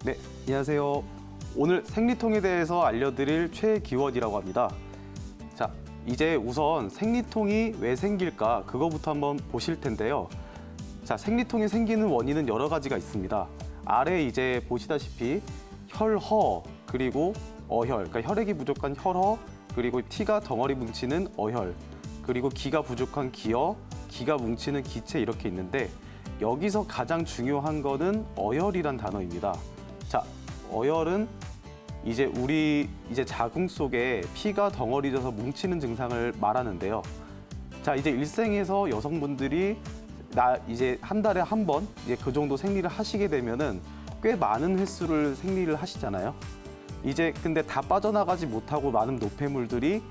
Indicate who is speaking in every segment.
Speaker 1: 네, 안녕하세요. 오늘 생리통에 대해서 알려드릴 최기원이라고 합니다. 자, 이제 우선 생리통이 왜 생길까 그거부터 한번 보실 텐데요. 자, 생리통이 생기는 원인은 여러 가지가 있습니다. 아래 이제 보시다시피 혈허 그리고 어혈, 그러니까 혈액이 부족한 혈허, 그리고 피가 덩어리 뭉치는 어혈, 그리고 기가 부족한 기어, 기가 뭉치는 기체 이렇게 있는데 여기서 가장 중요한 거는 어혈이란 단어입니다. 자, 어혈은 이제 우리 자궁 속에 피가 덩어리져서 뭉치는 증상을 말하는데요. 자, 이제 일생에서 여성분들이 이제 한 달에 한 번 이제 그 정도 생리를 하시게 되면은 꽤 많은 횟수를 생리를 하시잖아요. 이제 근데 다 빠져나가지 못하고 많은 노폐물들이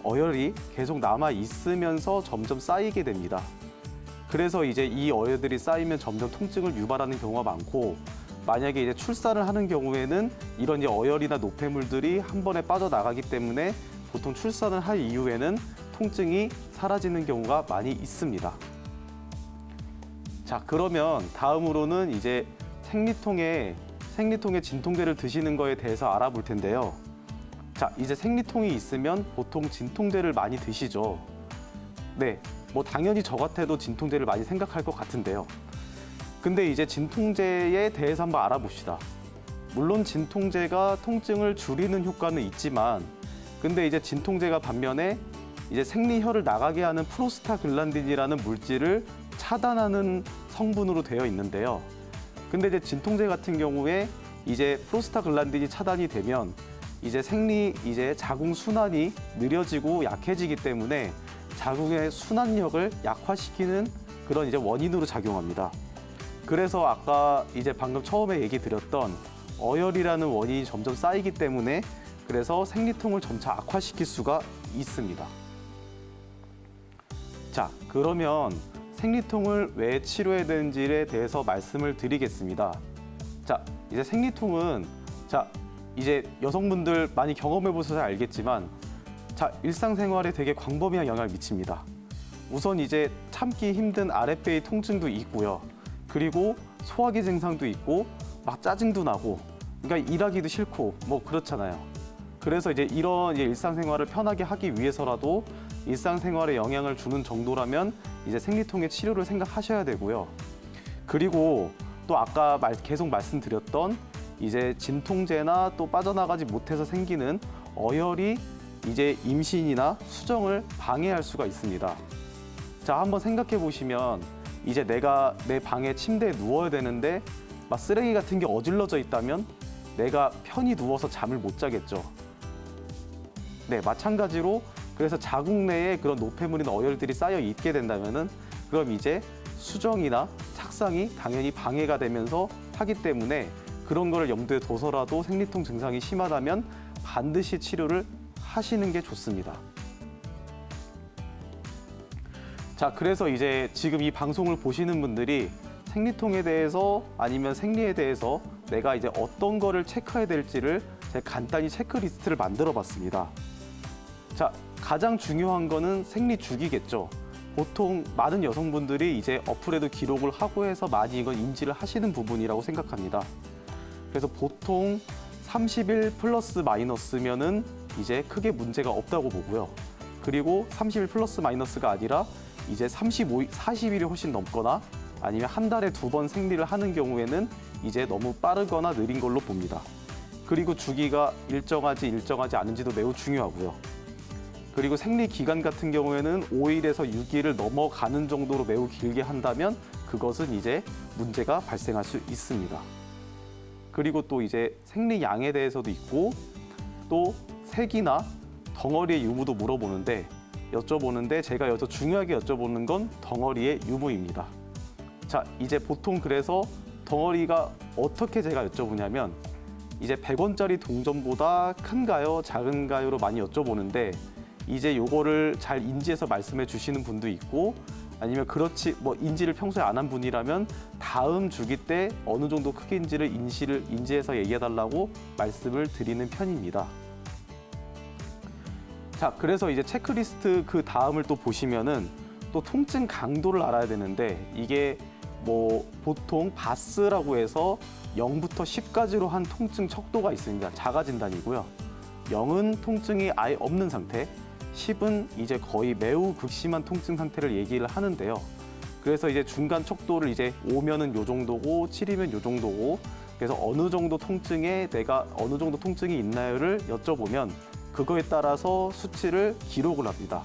Speaker 1: 어혈이 계속 남아 있으면서 점점 쌓이게 됩니다. 그래서 이제 이 어혈들이 쌓이면 점점 통증을 유발하는 경우가 많고, 만약에 이제 출산을 하는 경우에는 이런 이제 어혈이나 노폐물들이 한 번에 빠져나가기 때문에 보통 출산을 할 이후에는 통증이 사라지는 경우가 많이 있습니다. 자, 그러면 다음으로는 이제 생리통에 진통제를 드시는 거에 대해서 알아볼 텐데요. 자, 이제 생리통이 있으면 보통 진통제를 많이 드시죠. 네, 뭐 당연히 저 같아도 진통제를 많이 생각할 것 같은데요. 근데 이제 진통제에 대해서 한번 알아봅시다. 물론 진통제가 통증을 줄이는 효과는 있지만, 근데 이제 진통제가 반면에 이제 생리혈을 나가게 하는 프로스타글란딘이라는 물질을 차단하는 성분으로 되어 있는데요. 근데 이제 진통제 같은 경우에 이제 프로스타글란딘이 차단이 되면 이제 자궁 순환이 느려지고 약해지기 때문에 자궁의 순환력을 약화시키는 그런 이제 원인으로 작용합니다. 그래서 아까 이제 방금 처음에 얘기 드렸던 어혈이라는 원인이 점점 쌓이기 때문에 그래서 생리통을 점차 악화시킬 수가 있습니다. 자, 그러면 생리통을 왜 치료해야 되는지에 대해서 말씀을 드리겠습니다. 자, 이제 생리통은 이제 여성분들 많이 경험해 보셔서 알겠지만 일상생활에 되게 광범위한 영향을 미칩니다. 우선 이제 참기 힘든 아랫배의 통증도 있고요. 그리고 소화기 증상도 있고 막 짜증도 나고, 그러니까 일하기도 싫고 뭐 그렇잖아요. 그래서 이제 이런 일상생활을 편하게 하기 위해서라도 일상생활에 영향을 주는 정도라면 이제 생리통의 치료를 생각하셔야 되고요. 그리고 또 아까 계속 말씀드렸던 이제 진통제나 또 빠져나가지 못해서 생기는 어혈이 이제 임신이나 수정을 방해할 수가 있습니다. 자, 한번 생각해 보시면 이제 내가 내 방에 침대에 누워야 되는데 막 쓰레기 같은 게 어질러져 있다면 내가 편히 누워서 잠을 못 자겠죠. 네, 마찬가지로 그래서 자궁 내에 그런 노폐물이나 어혈들이 쌓여 있게 된다면은 그럼 이제 수정이나 착상이 당연히 방해가 되면서 하기 때문에 그런 거를 염두에 둬서라도 생리통 증상이 심하다면 반드시 치료를 하시는 게 좋습니다. 자, 그래서 이제 지금 이 방송을 보시는 분들이 생리통에 대해서 아니면 생리에 대해서 내가 이제 어떤 거를 체크해야 될지를 제가 간단히 체크리스트를 만들어 봤습니다. 자, 가장 중요한 거는 생리 주기겠죠. 보통 많은 여성분들이 이제 어플에도 기록을 하고 해서 많이 이건 인지를 하시는 부분이라고 생각합니다. 그래서 보통 30일 플러스 마이너스면은 이제 크게 문제가 없다고 보고요. 그리고 30일 플러스 마이너스가 아니라 이제 40일이 훨씬 넘거나 아니면 한 달에 2번 생리를 하는 경우에는 이제 너무 빠르거나 느린 걸로 봅니다. 그리고 주기가 일정하지 않은지도 매우 중요하고요. 그리고 생리 기간 같은 경우에는 5일에서 6일을 넘어가는 정도로 매우 길게 한다면 그것은 이제 문제가 발생할 수 있습니다. 그리고 또 이제 생리 양에 대해서도 있고 또 색이나 덩어리의 유무도 여쭤보는데 제가 여기서 중요하게 여쭤보는 건 덩어리의 유무입니다. 자, 이제 보통 그래서 덩어리가 어떻게 제가 여쭤보냐면 이제 100원짜리 동전보다 큰가요, 작은가요로 많이 여쭤보는데 이제 요거를 잘 인지해서 말씀해 주시는 분도 있고 아니면 그렇지 인지를 평소에 안 한 분이라면 다음 주기 때 어느 정도 크기인지를 인지해서 얘기해 달라고 말씀을 드리는 편입니다. 자, 그래서 이제 체크리스트 그 다음을 또 보시면은 또 통증 강도를 알아야 되는데 이게 보통 바스라고 해서 0부터 10까지로 한 통증 척도가 있습니다. 자가 진단이고요. 0은 통증이 아예 없는 상태, 10은 이제 거의 매우 극심한 통증 상태를 얘기를 하는데요. 그래서 이제 중간 척도를 이제 5면은 요 정도고 7이면 요 정도고, 그래서 어느 정도 통증에 내가 어느 정도 통증이 있나요를 여쭤보면 그거에 따라서 수치를 기록을 합니다.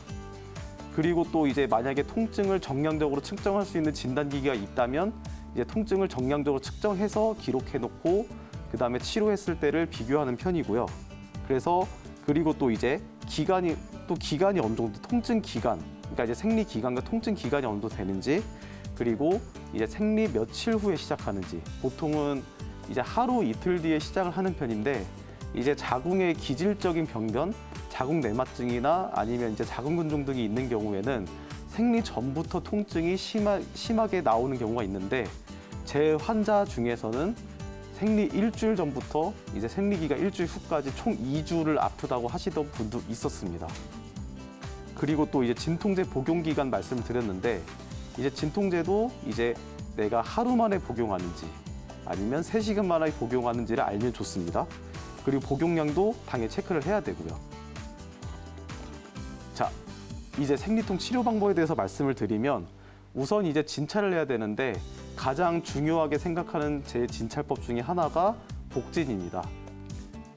Speaker 1: 그리고 또 이제 만약에 통증을 정량적으로 측정할 수 있는 진단기기가 있다면 이제 통증을 정량적으로 측정해서 기록해 놓고 그다음에 치료했을 때를 비교하는 편이고요. 그래서 그리고 또 이제 기간이 어느 정도 통증 기간, 그러니까 이제 생리 기간과 통증 기간이 어느 정도 되는지, 그리고 이제 생리 며칠 후에 시작하는지, 보통은 이제 하루 이틀 뒤에 시작을 하는 편인데, 이제 자궁의 기질적인 병변, 자궁 내막증이나 아니면 이제 자궁근종 등이 있는 경우에는 생리 전부터 통증이 심하게 나오는 경우가 있는데, 제 환자 중에서는 생리 일주일 전부터 이제 생리기가 일주일 후까지 총 2주를 아프다고 하시던 분도 있었습니다. 그리고 또 이제 진통제 복용 기간 말씀을 드렸는데, 이제 진통제도 이제 내가 하루 만에 복용하는지 아니면 3시간 만에 복용하는지를 알면 좋습니다. 그리고 복용량도 당연히 체크를 해야 되고요. 자, 이제 생리통 치료 방법에 대해서 말씀을 드리면, 우선 이제 진찰을 해야 되는데 가장 중요하게 생각하는 제 진찰법 중에 하나가 복진입니다.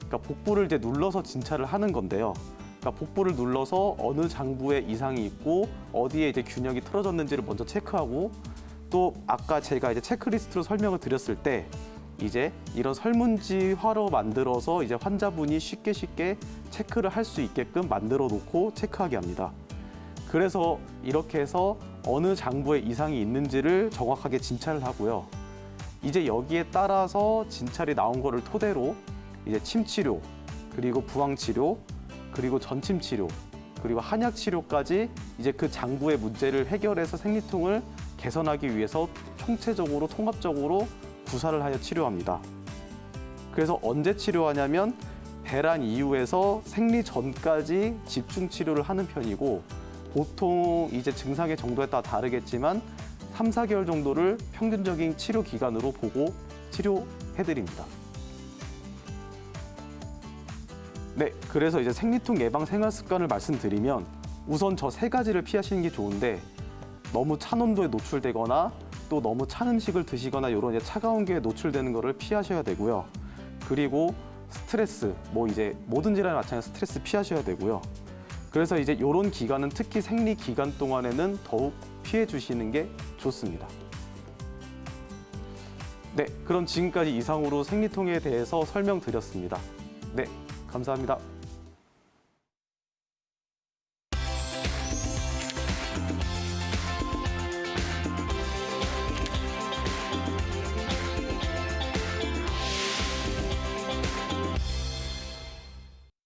Speaker 1: 그러니까 복부를 이제 눌러서 진찰을 하는 건데요. 그러니까 복부를 눌러서 어느 장부에 이상이 있고 어디에 이제 균형이 틀어졌는지를 먼저 체크하고, 또 아까 제가 이제 체크리스트로 설명을 드렸을 때 이제 이런 설문지화로 만들어서 이제 환자분이 쉽게 체크를 할 수 있게끔 만들어 놓고 체크하게 합니다. 그래서 이렇게 해서 어느 장부에 이상이 있는지를 정확하게 진찰을 하고요. 이제 여기에 따라서 진찰이 나온 거를 토대로 이제 침치료, 그리고 부항치료, 그리고 전침치료, 그리고 한약치료까지 이제 그 장부의 문제를 해결해서 생리통을 개선하기 위해서 총체적으로 통합적으로 구사를 하여 치료합니다. 그래서 언제 치료하냐면 배란 이후에서 생리 전까지 집중 치료를 하는 편이고, 보통 이제 증상의 정도에 따라 다르겠지만 3, 4개월 정도를 평균적인 치료 기간으로 보고 치료해드립니다. 네, 그래서 이제 생리통 예방 생활 습관을 말씀드리면 우선 저 3가지를 피하시는 게 좋은데, 너무 찬 온도에 노출되거나 또 너무 찬 음식을 드시거나 이런 이제 차가운 기에 노출되는 거를 피하셔야 되고요. 그리고 스트레스, 이제 모든 질환에 마찬가지로 스트레스 피하셔야 되고요. 그래서 이제 이런 기간은 특히 생리 기간 동안에는 더욱 피해 주시는 게 좋습니다. 네, 그럼 지금까지 이상으로 생리통에 대해서 설명드렸습니다. 네, 감사합니다.